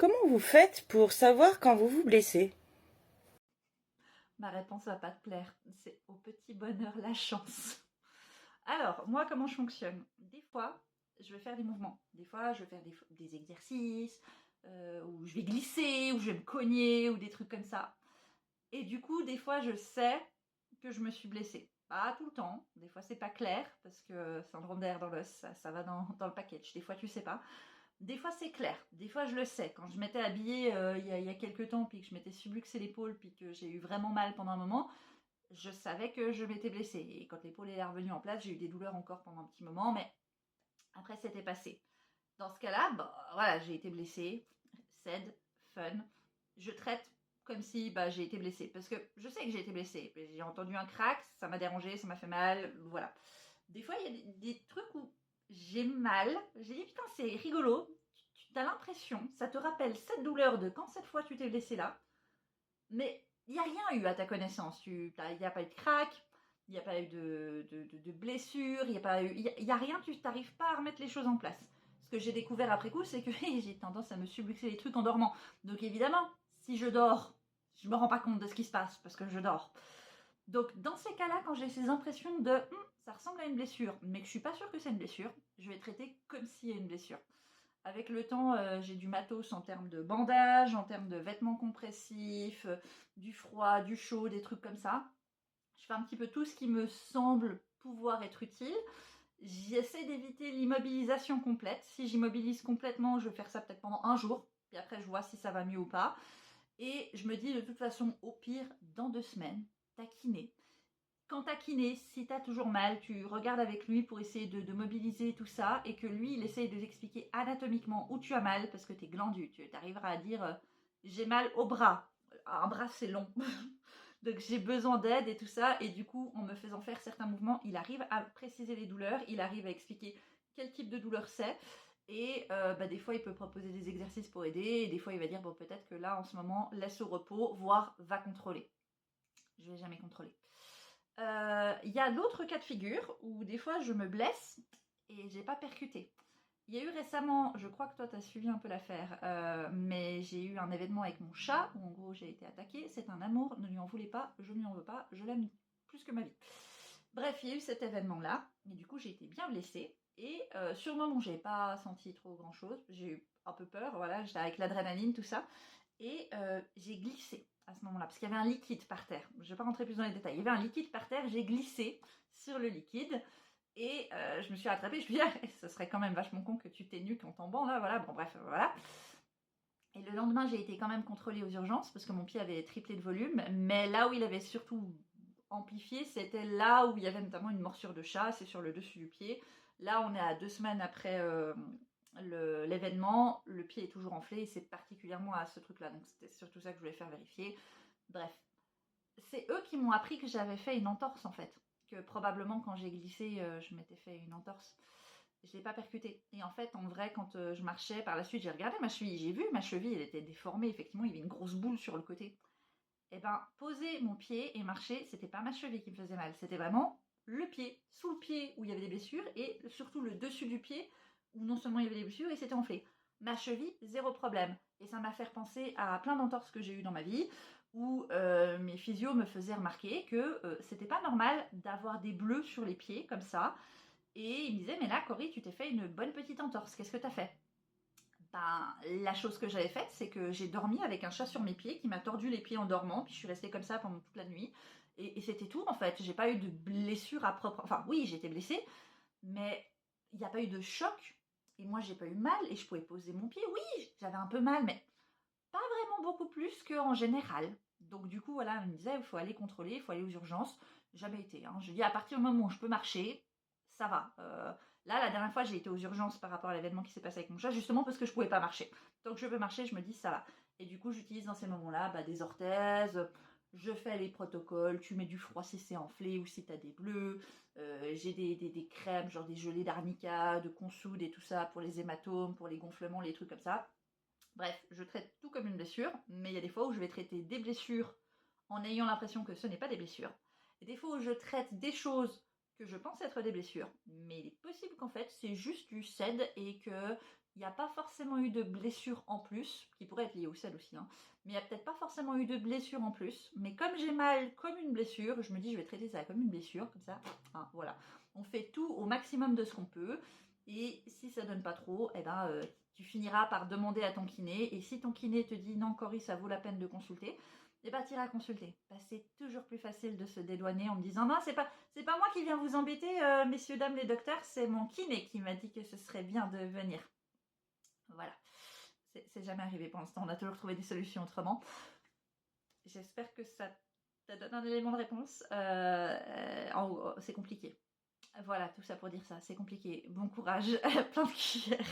Comment vous faites pour savoir quand vous vous blessez? Ma réponse va pas te plaire. C'est au petit bonheur la chance. Alors, moi, comment je fonctionne? Des fois, je vais faire des mouvements. Des fois, je vais faire des exercices, où je vais glisser, où je vais me cogner, ou des trucs comme ça. Et du coup, des fois, je sais que je me suis blessée. Pas tout le temps. Des fois, c'est pas clair, parce que syndrome d'air dans l'os, ça va dans le package. Des fois, tu sais pas. Des fois, c'est clair. Des fois, je le sais. Quand je m'étais habillée il y a quelques temps, puis que je m'étais subluxé l'épaule, puis que j'ai eu vraiment mal pendant un moment, je savais que je m'étais blessée. Et quand l'épaule est revenue en place, j'ai eu des douleurs encore pendant un petit moment, mais après, c'était passé. Dans ce cas-là, bah, voilà, j'ai été blessée. C'est fun. Je traite comme si j'ai été blessée. Parce que je sais que j'ai été blessée. J'ai entendu un crack, ça m'a dérangé, ça m'a fait mal. Voilà. Des fois, il y a des trucs où j'ai mal. J'ai dit, putain, c'est rigolo. Tu as l'impression, ça te rappelle cette douleur de quand cette fois tu t'es blessé là. Mais il n'y a rien eu à ta connaissance. Il n'y a pas eu de crack, il n'y a pas eu de blessure, il n'y a, pas eu, y a rien, tu n'arrives pas à remettre les choses en place. Ce que j'ai découvert après coup, c'est que j'ai tendance à me subluxer les trucs en dormant. Donc évidemment, si je dors, je ne me rends pas compte de ce qui se passe parce que je dors. Donc dans ces cas-là, quand j'ai ces impressions de ça ressemble à une blessure, mais que je suis pas sûre que c'est une blessure, je vais traiter comme s'il y a une blessure. Avec le temps, j'ai du matos en termes de bandage, en termes de vêtements compressifs, du froid, du chaud, des trucs comme ça. Je fais un petit peu tout ce qui me semble pouvoir être utile. J'essaie d'éviter l'immobilisation complète. Si j'immobilise complètement, je vais faire ça peut-être pendant un jour, puis après je vois si ça va mieux ou pas. Et je me dis de toute façon, au pire, dans 2 semaines, t'as kiné. Quand t'as kiné, si t'as toujours mal, tu regardes avec lui pour essayer de mobiliser tout ça et que lui, il essaye de t'expliquer anatomiquement où tu as mal parce que t'es glandu. Tu arriveras à dire j'ai mal au bras. Un bras, c'est long. Donc j'ai besoin d'aide et tout ça. Et du coup, en me faisant faire certains mouvements, il arrive à préciser les douleurs, il arrive à expliquer quel type de douleur c'est. Et des fois, il peut proposer des exercices pour aider. Et des fois, il va dire bon, peut-être que là, en ce moment, laisse au repos, voire va contrôler. Je vais jamais contrôler. Il y a l'autre cas de figure où des fois je me blesse et j'ai pas percuté. Il y a eu récemment, je crois que toi tu as suivi un peu l'affaire, mais j'ai eu un événement avec mon chat où en gros j'ai été attaquée. C'est un amour, ne lui en voulez pas, je ne lui en veux pas, je l'aime plus que ma vie. Bref, il y a eu cet événement-là, et du coup j'ai été bien blessée. Et sur le moment, j'ai pas senti trop grand chose, j'ai eu un peu peur, voilà, j'étais avec l'adrénaline, tout ça. Et j'ai glissé à ce moment-là, parce qu'il y avait un liquide par terre. Je ne vais pas rentrer plus dans les détails. Il y avait un liquide par terre, j'ai glissé sur le liquide. Et je me suis rattrapée, je me suis dit, ah, ce serait quand même vachement con que tu t'énuques en tombant là, voilà, bon bref, voilà. Et le lendemain, j'ai été quand même contrôlée aux urgences, parce que mon pied avait triplé de volume, mais là où il avait surtout amplifié, c'était là où il y avait notamment une morsure de chat, c'est sur le dessus du pied. Là, on est à 2 semaines après l'événement, le pied est toujours enflé et c'est particulièrement à ce truc-là. Donc c'était surtout ça que je voulais faire vérifier. Bref, c'est eux qui m'ont appris que j'avais fait une entorse en fait. Que probablement quand j'ai glissé, je m'étais fait une entorse. Je ne l'ai pas percuté. Et en fait, en vrai, quand je marchais par la suite, j'ai regardé ma cheville. J'ai vu ma cheville, elle était déformée. Effectivement, il y avait une grosse boule sur le côté. Et ben, poser mon pied et marcher, c'était pas ma cheville qui me faisait mal. C'était vraiment le pied, sous le pied où il y avait des blessures et surtout le dessus du pied où non seulement il y avait des blessures et c'était enflé. Ma cheville, zéro problème. Et ça m'a fait penser à plein d'entorses que j'ai eues dans ma vie où mes physios me faisaient remarquer que c'était pas normal d'avoir des bleus sur les pieds comme ça. Et ils me disaient, mais là, Cory, tu t'es fait une bonne petite entorse. Qu'est-ce que t'as fait? Ben, la chose que j'avais faite, c'est que j'ai dormi avec un chat sur mes pieds qui m'a tordu les pieds en dormant, puis je suis restée comme ça pendant toute la nuit. Et c'était tout en fait. J'ai pas eu de blessure à propre. Enfin, oui, j'ai été blessée, mais il n'y a pas eu de choc. Et moi, j'ai pas eu mal et je pouvais poser mon pied. Oui, j'avais un peu mal, mais pas vraiment beaucoup plus qu'en général. Donc, du coup, voilà, elle me disait il faut aller contrôler, il faut aller aux urgences. Jamais été. Hein. Je dis à partir du moment où je peux marcher, ça va. Là, la dernière fois, j'ai été aux urgences par rapport à l'événement qui s'est passé avec mon chat, justement parce que je pouvais pas marcher. Tant que je peux marcher, je me dis ça va. Et du coup, j'utilise dans ces moments-là des orthèses. Je fais les protocoles, tu mets du froid si c'est enflé ou si tu as des bleus. J'ai des crèmes, genre des gelées d'arnica, de consoude et tout ça pour les hématomes, pour les gonflements, les trucs comme ça. Bref, je traite tout comme une blessure, mais il y a des fois où je vais traiter des blessures en ayant l'impression que ce n'est pas des blessures. Et des fois où je traite des choses que je pense être des blessures, mais il est possible qu'en fait c'est juste du CED et que il n'y a pas forcément eu de blessure en plus, qui pourrait être liée au sel aussi, hein, mais il n'y a peut-être pas forcément eu de blessure en plus. Mais comme j'ai mal comme une blessure, je me dis je vais traiter ça comme une blessure, comme ça, hein, voilà. On fait tout au maximum de ce qu'on peut. Et si ça donne pas trop, eh ben, tu finiras par demander à ton kiné. Et si ton kiné te dit non, Cory, ça vaut la peine de consulter, eh ben, tu iras consulter. Bah, c'est toujours plus facile de se dédouaner en me disant non, c'est pas moi qui viens vous embêter, messieurs, dames les docteurs, c'est mon kiné qui m'a dit que ce serait bien de venir. Voilà. C'est jamais arrivé pour l'instant. On a toujours trouvé des solutions autrement. J'espère que ça te donne un élément de réponse. C'est compliqué. Voilà, tout ça pour dire ça. C'est compliqué. Bon courage. Plein de cuillères.